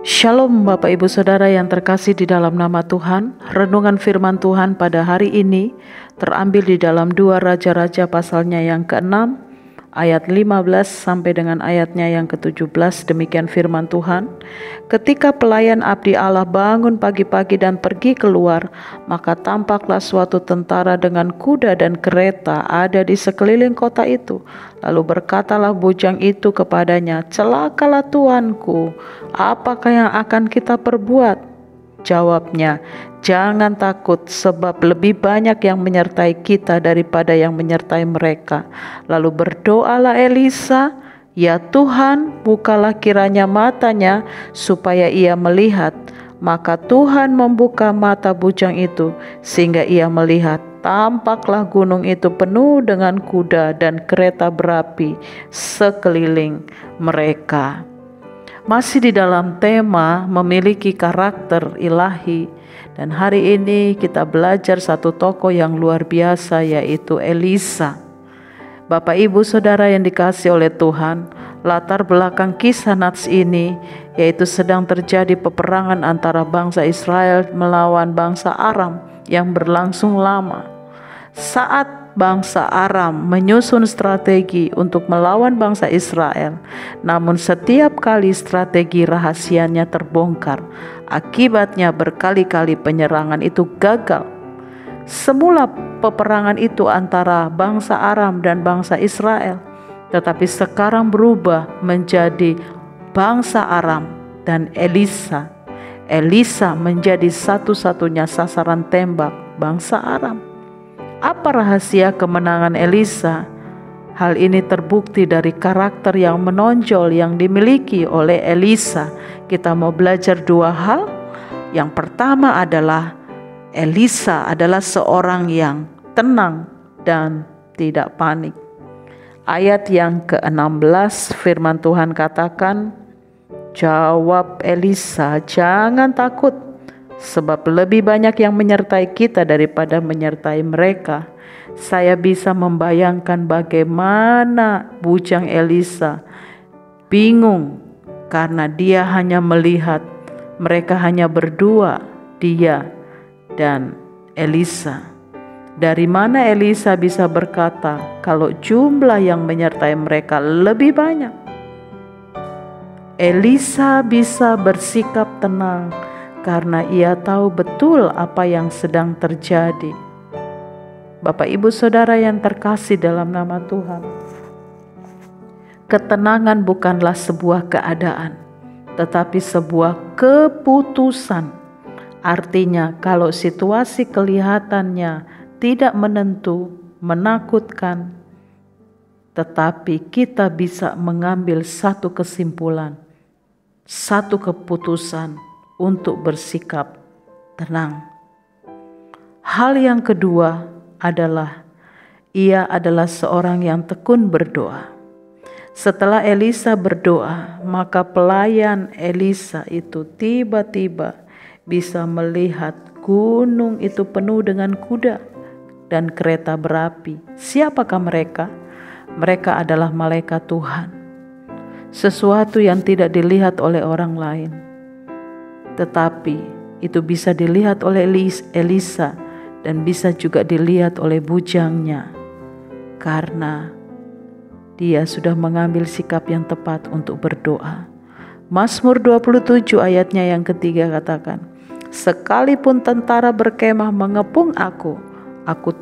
Shalom Bapak Ibu Saudara yang terkasih di dalam nama Tuhan. Renungan firman Tuhan pada hari ini terambil di dalam 2 Raja-Raja pasalnya yang ke-6 ayat 15 sampai dengan ayatnya yang ke-17. Demikian firman Tuhan. Ketika pelayan abdi Allah bangun pagi-pagi dan pergi keluar, maka tampaklah suatu tentara dengan kuda dan kereta ada di sekeliling kota itu. Lalu berkatalah bujang itu kepadanya, "Celakalah tuanku, apakah yang akan kita perbuat?" Jawabnya, "Jangan takut, sebab lebih banyak yang menyertai kita daripada yang menyertai mereka." Lalu berdoalah Elisa, "Ya Tuhan, bukalah kiranya matanya supaya ia melihat." Maka Tuhan membuka mata bujang itu sehingga ia melihat. Tampaklah gunung itu penuh dengan kuda dan kereta berapi sekeliling mereka. Masih di dalam tema memiliki karakter ilahi, dan hari ini kita belajar satu tokoh yang luar biasa, yaitu Elisa. Bapak Ibu Saudara yang dikasihi oleh Tuhan, latar belakang kisah Nats ini yaitu sedang terjadi peperangan antara bangsa Israel melawan bangsa Aram yang berlangsung lama. Saat bangsa Aram menyusun strategi untuk melawan bangsa Israel, namun setiap kali strategi rahasianya terbongkar. Akibatnya berkali-kali penyerangan itu gagal. Semula peperangan itu antara bangsa Aram dan bangsa Israel, tetapi sekarang berubah menjadi bangsa Aram dan Elisa. Elisa menjadi satu-satunya sasaran tembak bangsa Aram. Apa rahasia kemenangan Elisa? Hal ini terbukti dari karakter yang menonjol yang dimiliki oleh Elisa. Kita mau belajar dua hal. Yang pertama adalah Elisa adalah seorang yang tenang dan tidak panik. Ayat yang ke-16 firman Tuhan katakan, "Jawab Elisa, jangan takut, sebab lebih banyak yang menyertai kita daripada menyertai mereka." Saya bisa membayangkan bagaimana bujang Elisa bingung karena dia hanya melihat mereka hanya berdua, dia dan Elisa. Dari mana Elisa bisa berkata kalau jumlah yang menyertai mereka lebih banyak? Elisa bisa bersikap tenang karena ia tahu betul apa yang sedang terjadi. Bapak Ibu Saudara yang terkasih dalam nama Tuhan, ketenangan bukanlah sebuah keadaan, tetapi sebuah keputusan. Artinya kalau situasi kelihatannya tidak menentu, menakutkan, tetapi kita bisa mengambil satu kesimpulan, satu keputusan untuk bersikap tenang. Hal yang kedua adalah ia adalah seorang yang tekun berdoa. Setelah Elisa berdoa, maka pelayan Elisa itu tiba-tiba bisa melihat gunung itu penuh dengan kuda dan kereta berapi. Siapakah mereka? Mereka adalah malaikat Tuhan. Sesuatu yang tidak dilihat oleh orang lain, tetapi itu bisa dilihat oleh Elisa dan bisa juga dilihat oleh bujangnya, karena dia sudah mengambil sikap yang tepat untuk berdoa. Mazmur 27 ayatnya yang ketiga katakan, "Sekalipun tentara berkemah mengepung aku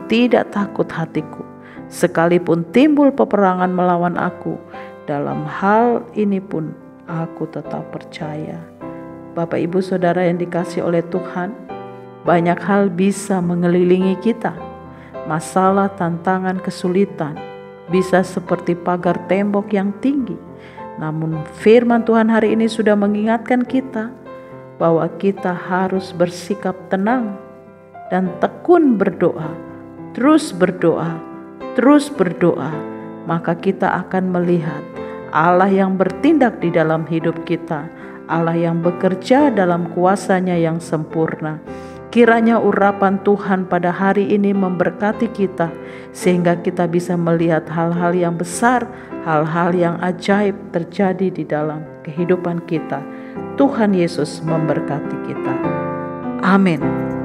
tidak takut hatiku. Sekalipun timbul peperangan melawan aku, dalam hal ini pun aku tetap percaya." Bapak Ibu Saudara yang dikasihi oleh Tuhan, banyak hal bisa mengelilingi kita. Masalah, tantangan, kesulitan bisa seperti pagar tembok yang tinggi. Namun firman Tuhan hari ini sudah mengingatkan kita bahwa kita harus bersikap tenang dan tekun berdoa. Terus berdoa, terus berdoa. Maka kita akan melihat Allah yang bertindak di dalam hidup kita, Allah yang bekerja dalam kuasa-Nya yang sempurna. Kiranya urapan Tuhan pada hari ini memberkati kita, sehingga kita bisa melihat hal-hal yang besar, hal-hal yang ajaib terjadi di dalam kehidupan kita. Tuhan Yesus memberkati kita. Amin.